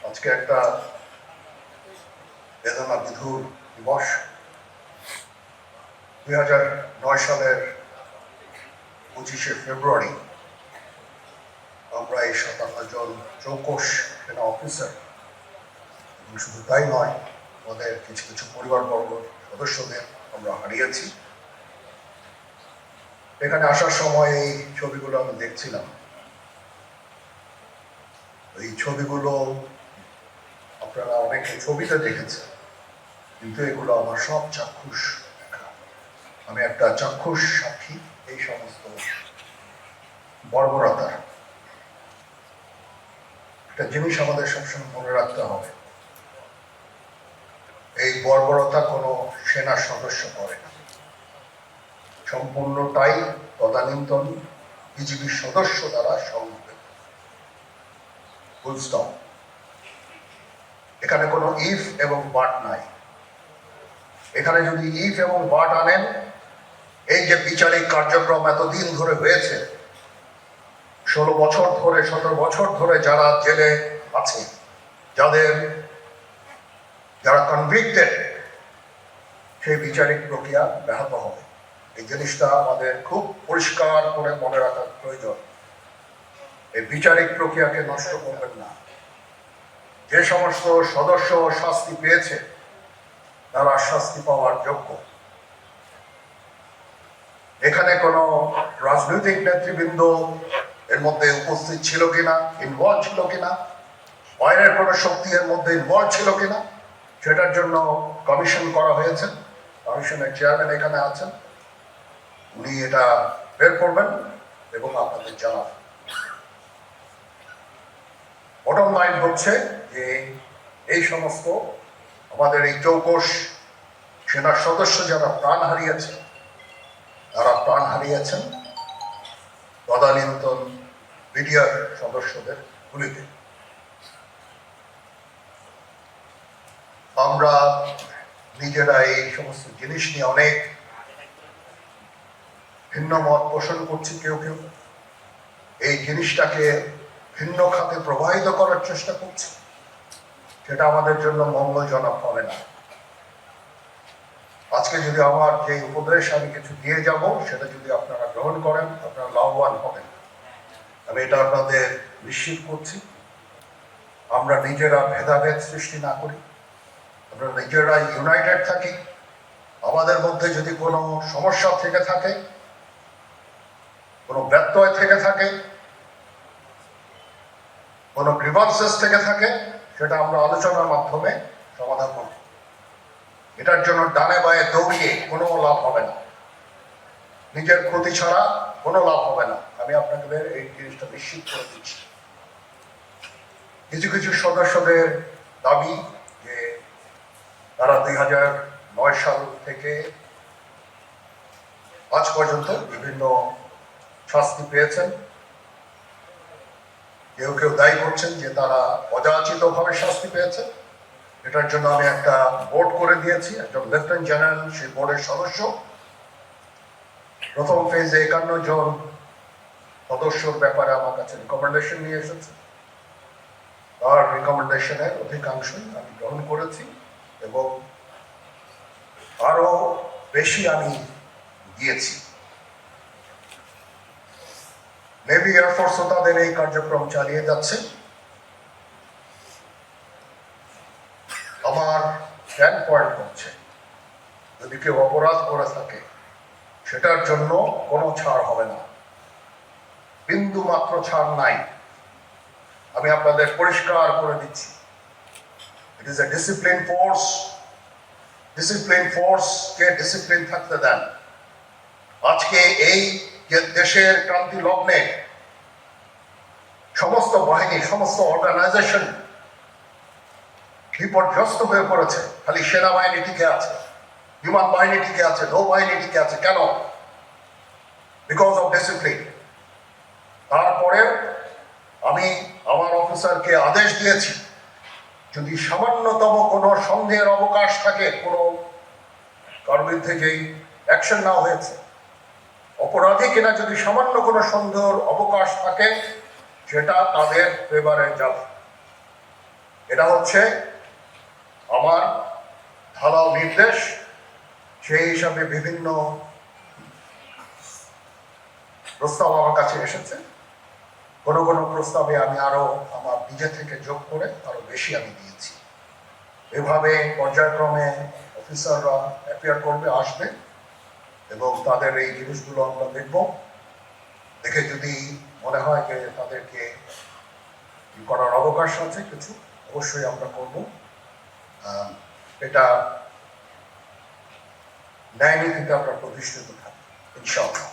আজকে একটা বেদনা বিধুর দিবস। 2009 সালের 25শে ফেব্রুয়ারি আমরা এই 57 জন চৌকস সেনা অফিসার এবং শুধু তাই নয়, আমাদের কিছু কিছু পরিবারবর্গ সদস্যদের আমরা হারিয়েছি। এখানে আসার সময় এই ছবিগুলো আমি দেখছিলাম। এই ছবিগুলো আপনারা অনেকে ছবিতে দেখেছেন, কিন্তু এগুলো আমার সব চাক্ষুষ দেখা। আমি একটা চাক্ষুষ সাক্ষী এই সমস্ত বর্বরতার। একটা জিনিস আমাদের সবসময় মনে রাখতে হবে, এই বর্বরতা কোনো সেনা সদস্য করে না, সম্পূর্ণটাই তদানীন্তন বিজিবি সদস্য দ্বারা সংঘটিত। Full stop. এখানে কোনো ইফ এবং বাট নাই। এখানে যদি ইফ এবং বাট আনেন, এই যে বিচারিক কার্যক্রম এতদিন ধরে হয়েছে, 16 বছর ধরে 17 বছর ধরে যারা জেলে আছে, যারা কনভিক্টেড, সেই বিচারিক প্রক্রিয়া ব্যাহত হবে। এই জিনিসটা আমাদের খুব পরিষ্কার করে মনে রাখার প্রয়োজন। এই বিচারিক প্রক্রিয়াকে নষ্ট করবেন না। যে সমস্ত সদস্য শাস্তি পেয়েছে তারা শাস্তি পাওয়ার যোগ্য। এখানে কোনো রাজনৈতিক নেতৃবৃন্দ এর মধ্যে উপস্থিত ছিল কিনা, ইনভলভ ছিল কিনা, বাইরের কোনো শক্তি এর মধ্যে ইনভলভ ছিল কিনা, সেটার জন্য কমিশন করা হয়েছে। কমিশনের চেয়ারম্যান এখানে আছেন, উনি এটা বের করবেন এবং আপনাদের জানাবেন। বটম লাইন হচ্ছে যে এই সমস্ত আমাদের এই চৌকস সেনার সদস্য যারা প্রাণ হারিয়েছে, তারা প্রাণ হারিয়েছেন তদানীন্তন বিডিআর সদস্যদের গুলিতে। আমরা নিজেরা এই সমস্ত জিনিস নিয়ে অনেক ভিন্ন মত পোষণ করছি। কেউ কেউ এই জিনিসটাকে ভিন্ন খাতে প্রবাহিত করার চেষ্টা করছে, সেটা আমাদের জন্য মঙ্গলজনক হবে না। আজকে যদি আমার যে উপদেশ আমি কিছু দিয়ে যাব, সেটা যদি আপনারা গ্রহণ করেন, আপনারা লাভবান হবেন, আমি এটা আপনাদের নিশ্চিত করছি। আমরা নিজেরা ভেদাভেদ সৃষ্টি না করি, আমরা নিজেরা ইউনাইটেড থাকি। আমাদের মধ্যে যদি কোনো সমস্যা থেকে থাকে, কোনো ব্যত্যয় থেকে থাকে, কোনো গ্রিভান্সেস থেকে থাকে, সেটা আমরা আলোচনার মাধ্যমে সমাধান করব। এটার জন্য ডানে বায়ে দৌড়িয়ে কোনো লাভ হবে না, নিজের ক্ষতি ছাড়া কোনো লাভ হবে না। আমি আপনাদের এই জিনিসটা নিশ্চিত করে দিচ্ছি। কিছু কিছু সদস্যদের দাবি যে তারা 2009 সাল থেকে আজ পর্যন্ত বিভিন্ন শাস্তি পেয়েছেন। কেউ কেউ দায়ী করছেন যে তারা অযাচিতভাবে শাস্তি পেয়েছে। এটার জন্য আমি একটা বোর্ড করে দিয়েছি, একজন লেফটেন্যান্ট জেনারেল সেই বোর্ডের সদস্য। প্রথম ফেজে 51 জন সদস্যর ব্যাপারে আমার কাছে রিকমেন্ডেশন নিয়ে এসেছে। তার রিকমেন্ডেশনের অধিকাংশই আমি গ্রহণ করেছি এবং আরো বেশি আমি দিয়েছি। নেভি এয়ারফোর্সও তাদের এই কার্যক্রম চালিয়ে যাচ্ছে। আমার স্ট্যান্ড পয়েন্ট হচ্ছে, যদি কেউ অপরাধ করে থাকে সেটার জন্য কোনো ছাড় হবে না, বিন্দু মাত্র ছাড় নাই। আমি আপনাদের পরিষ্কার করে দিচ্ছি, it is a discipline force. Discipline ফোর্সকে ডিসিপ্লিন থাকতে দেন। আজকে এই যে দেশের ক্রান্তি লগ্নে সমস্ত বাহিনী, সমস্ত অর্গানাইজেশন বিপর্যস্ত হয়ে পড়েছে। খালি সেনাবাহিনী টিকে আছে, বিমান বাহিনী টিকে আছে, নৌবাহিনী টিকে আছে। কেন? Because of discipline. তারপরে আমি আমার অফিসারকে আদেশ দিয়েছি, যদি সামান্যতম কোনো সন্দেহের অবকাশ থাকে, কোনো কার বিরুদ্ধে যেই অ্যাকশন নেওয়া হয়েছে, অপরাধী কিনা যদি সামান্য কোনো সন্দেহের অবকাশ থাকে, সেটা তাদের ফেভারে যাবে। এটা হচ্ছে আমার ঢালাও নির্দেশ। সেই হিসাবে বিভিন্ন প্রস্তাব আমার কাছে এসেছে। কোনো কোনো প্রস্তাবে আমি আরো আমার নিজে থেকে যোগ করে আরো বেশি আমি দিয়েছি। এভাবে পর্যায়ক্রমে অফিসাররা অ্যাপিয়ার করবে, আসবে এবং তাদের এই জিনিসগুলো আমরা দেখব। দেখে যদি মনে হয় যে তাদেরকে করার অবকাশ আছে কিছু, অবশ্যই আমরা করব। এটা ন্যায় নীতিতে আমরা প্রতিষ্ঠিত থাকবো ইনশাআল্লাহ।